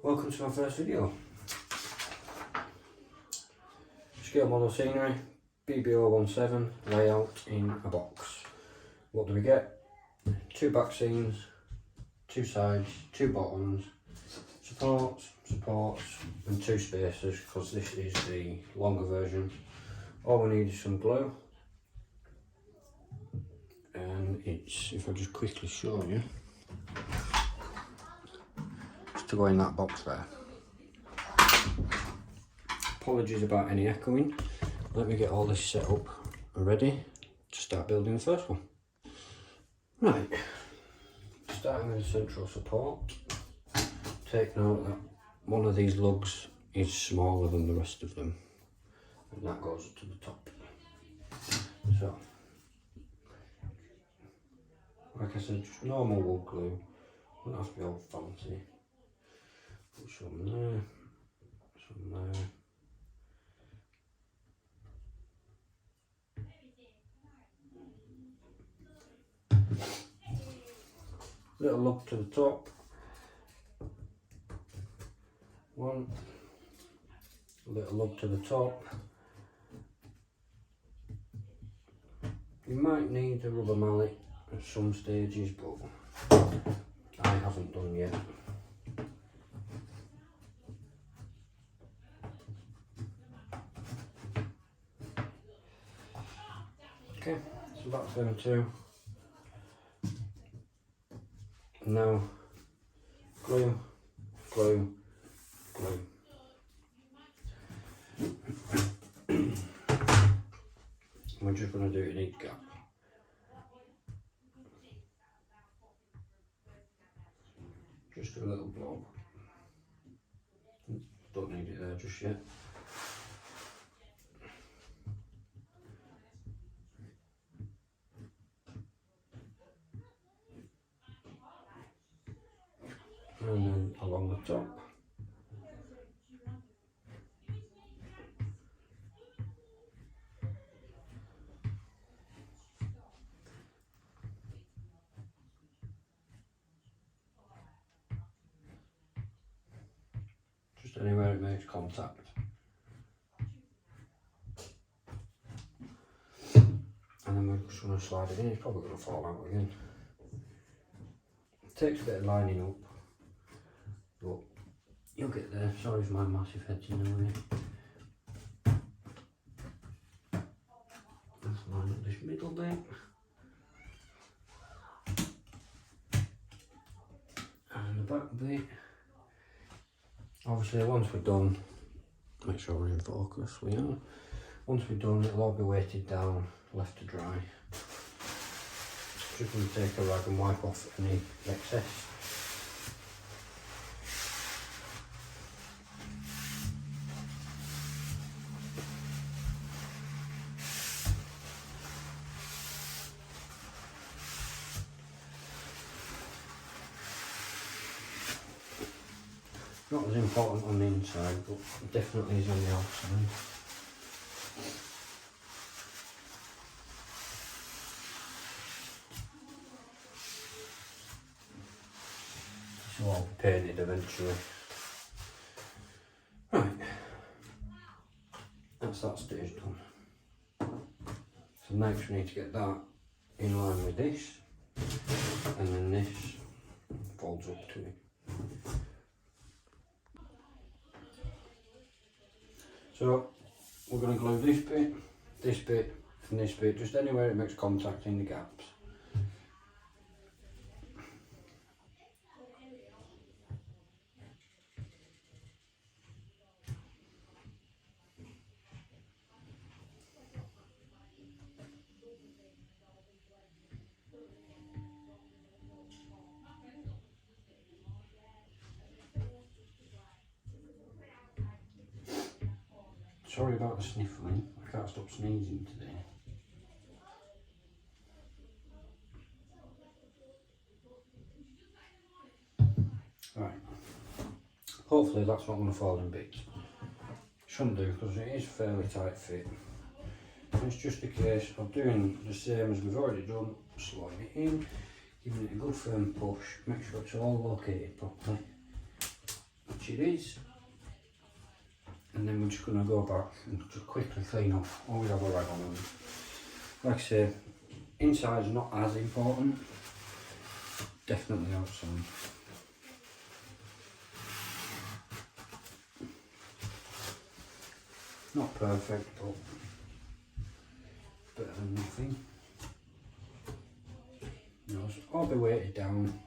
Welcome to my first video. Scale model scenery, BB017, layout in a box. What do we get? 2 back scenes, 2 sides, 2 bottoms, supports, and 2 spacers, because this is the longer version. All we need is some glue, and it's, if I just quickly show you, it's to go in that box there. Apologies about any echoing. Let me get all this set up and ready to start building the first one. Right, starting with the central support. Take note that one of these lugs is smaller than the rest of them, and that goes to the top. So, like I said, just normal wood glue, don't have to be all fancy. Put some there, some there. Little lug to the top, one, little lug to the top. You might need a rubber mallet at some stages, but I haven't done yet. Okay, so that's them two. Now, glue, glue, glue. We're just going to do it in each gap. Just a little blob. Don't need it there just yet. And then along the top. Just anywhere it makes contact. And then we're just going to slide it in. It's probably going to fall out again. It takes a bit of lining up, but you'll get there. Sorry for my massive head's in the way. Let's line up this middle bit. And the back bit. Obviously once we're done, make sure we're in focus, we are. Once we're done, it'll all be weighted down, left to dry. Just going to take a rag and wipe off any excess. Not as important on the inside, but definitely is on the outside. So I'll be painted eventually. Right, that's that stage done. So next we need to get that in line with this, and then this folds up to it. So we're going to glue this bit and this bit, just anywhere it makes contact in the gaps. Sorry about the sniffling, I can't stop sneezing today. Right, hopefully that's not going to fall in bits. Shouldn't do, because it is fairly tight fit. It's just a case of doing the same as we've already done, slotting it in, giving it a good firm push, make sure it's all located properly, which it is. And then we're just going to go back and just quickly clean off. Always have a rag on them. Like I say, inside's not as important, definitely outside. Not perfect, but better than nothing. You know, so I'll be weighted down.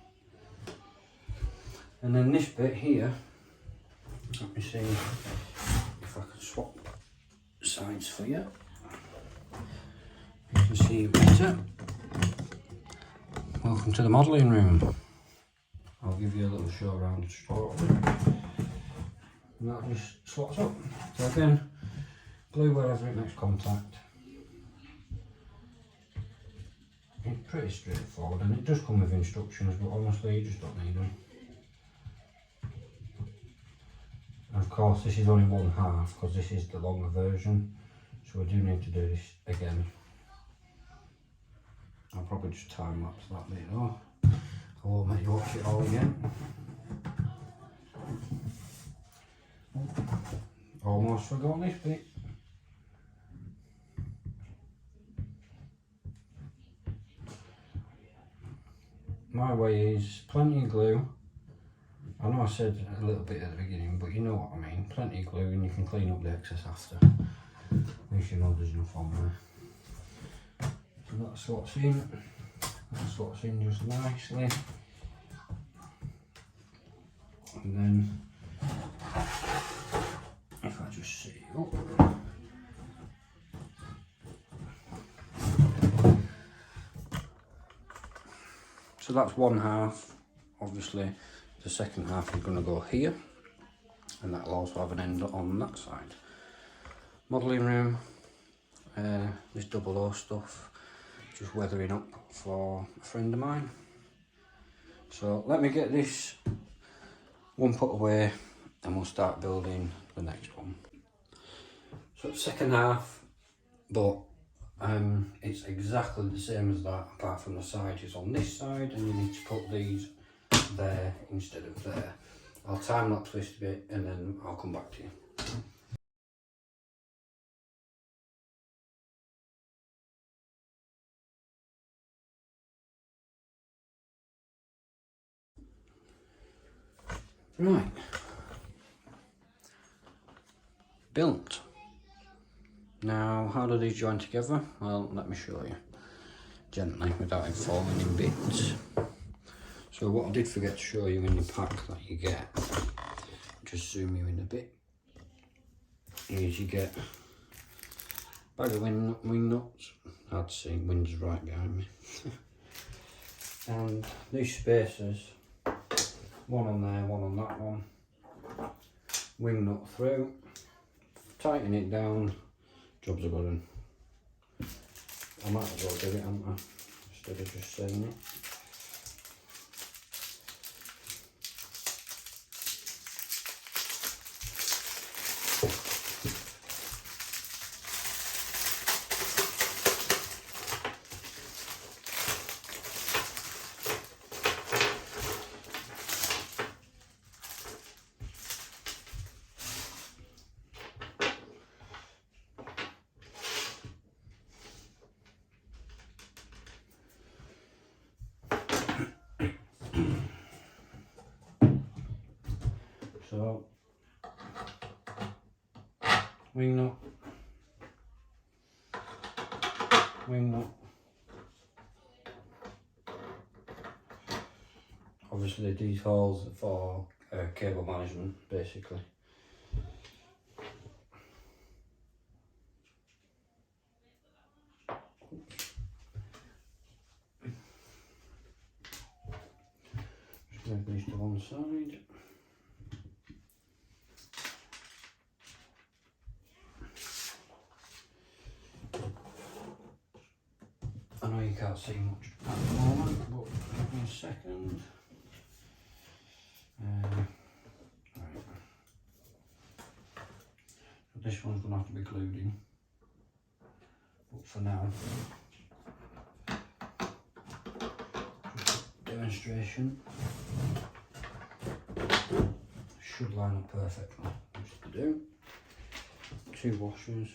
And then this bit here, let me see if I can swap sides for you. You can see better. Welcome to the modelling room. I'll give you a little show around the store. And that just slots up. So again, glue wherever it makes contact. It's pretty straightforward, and it does come with instructions, but honestly you just don't need them. And of course this is only 1/2 because this is the longer version, so we do need to do this again. I'll probably just time lapse that bit though. I won't make you watch it all again. Almost forgot this bit. My way is plenty of glue. I know I said a little bit at the beginning, but you know what I mean. Plenty of glue and you can clean up the excess after. At least you know there's enough on there. So that slots in. That slots in just nicely. And then, if I just see up. So that's 1/2. Obviously the second half is going to go here, and that'll also have an end on that side. Modelling room, this 00 stuff, just weathering up for a friend of mine. So let me get this one put away and we'll start building the next one. So it's second half, but it's exactly the same as that, apart from the side is on this side and you need to put these there instead of there. I'll time lapse this a bit and then I'll come back to you. Right, built. Now how do these join together? Well, let me show you gently without it falling in bits. So what I did forget to show you in the pack that you get, just zoom you in a bit, is you get a bag of wing nuts. Hard to see, wind's right behind me. And these spacers, one on there, one on that one, wing nut through, tighten it down, job's a good one. I might as well do it, haven't I, instead of just saying it. So, wing nut, wing nut. Obviously these holes are for cable management, basically. Just move these to one side. I know you can't see much at the moment, but give me a second. Right. So this one's going to have to be glued in, but for now, just a demonstration. should line up perfectly. Just to do 2 washers.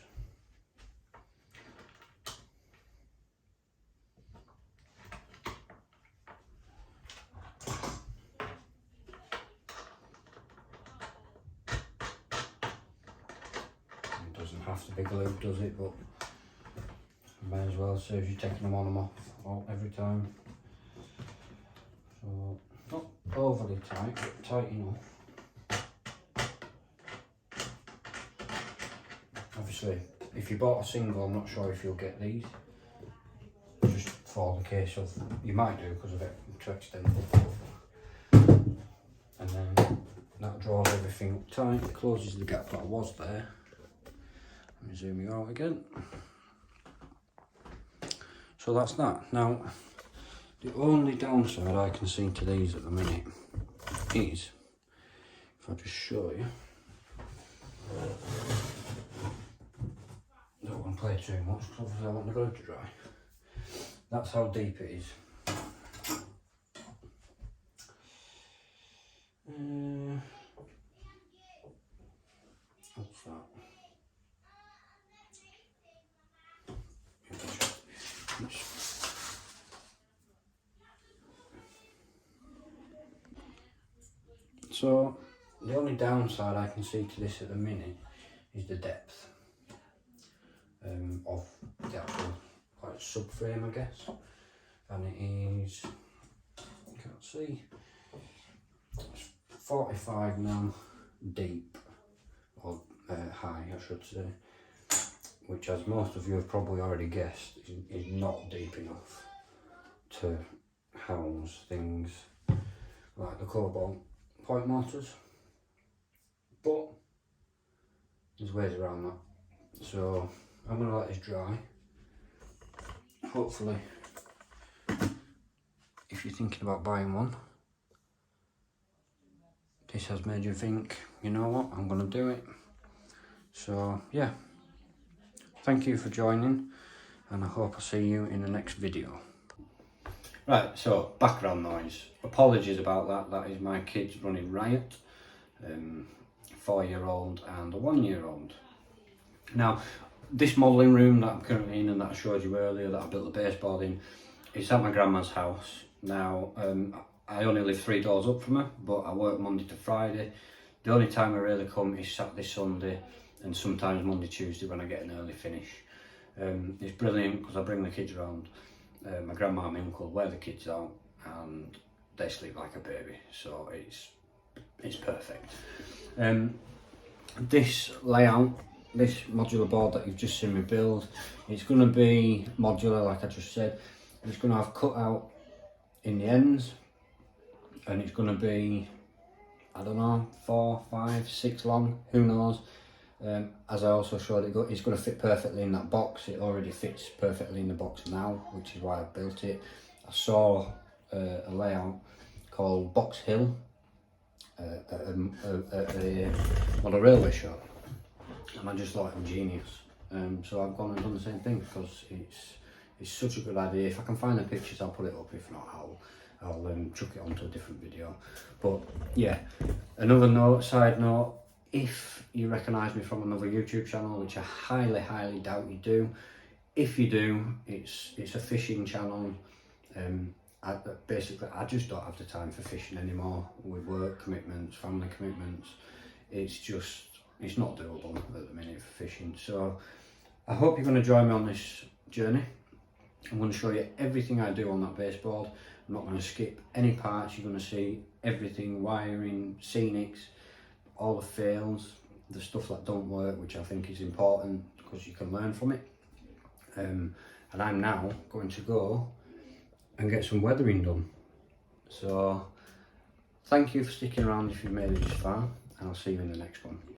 It doesn't have to be glued, does it? But may as well, saves you taking them on and off every time. So not overly tight, but tight enough. Obviously, if you bought a single, I'm not sure if you'll get these. Just for the case of, you might do because of it to extend it. And then that draws everything up tight, closes the gap that was there. Let me zoom you out again. So that's that. Now, the only downside I can see to these at the minute is, if I just show you, don't want to play too much because obviously I want the glue to dry. That's how deep it is. What's that? So the only downside I can see to this at the minute is the depth of the actual like subframe, I guess, and it is, you can't see, it's 45mm deep, or high I should say, which, as most of you have probably already guessed, is not deep enough to house things like the cobalt point mortars, but there's ways around that. So I'm going to let this dry. Hopefully, if you're thinking about buying one, this has made you think, you know what, I'm going to do it. So yeah, thank you for joining, and I hope I see you in the next video. Right, so background noise. Apologies about that. That is my kids running riot. 4-year-old and a 1-year-old. Now, this modelling room that I'm currently in and that I showed you earlier that I built the baseboard in, it's at my grandma's house. Now, I only live 3 doors up from her, but I work Monday to Friday. The only time I really come is Saturday, Sunday, and sometimes Monday, Tuesday when I get an early finish. It's brilliant because I bring the kids around. My grandma and my uncle wear the kids out and they sleep like a baby, so it's perfect. This layout, this modular board that you've just seen me build, it's going to be modular like I just said. It's going to have cut out in the ends, and it's going to be, I don't know, 4, 5, 6 long, who knows. As I also showed, it's going to fit perfectly in that box. It already fits perfectly in the box now, which is why I built it. I saw a layout called Box Hill at a railway show, and I just thought it was genius. So I've gone and done the same thing because it's such a good idea. If I can find the pictures, I'll put it up. If not, I'll chuck it onto a different video. But yeah, another side note, if you recognise me from another YouTube channel, which I highly doubt you do, if you do, it's a fishing channel. Basically, I just don't have the time for fishing anymore with work commitments, family commitments. It's not doable at the minute for fishing. So I hope you're going to join me on this journey. I'm going to show you everything I do on that baseboard. I'm not going to skip any parts. You're going to see everything, wiring, scenics, all the fails, the stuff that don't work, which I think is important because you can learn from it. And I'm now going to go and get some weathering done. So thank you for sticking around if you've made it this far, and I'll see you in the next one.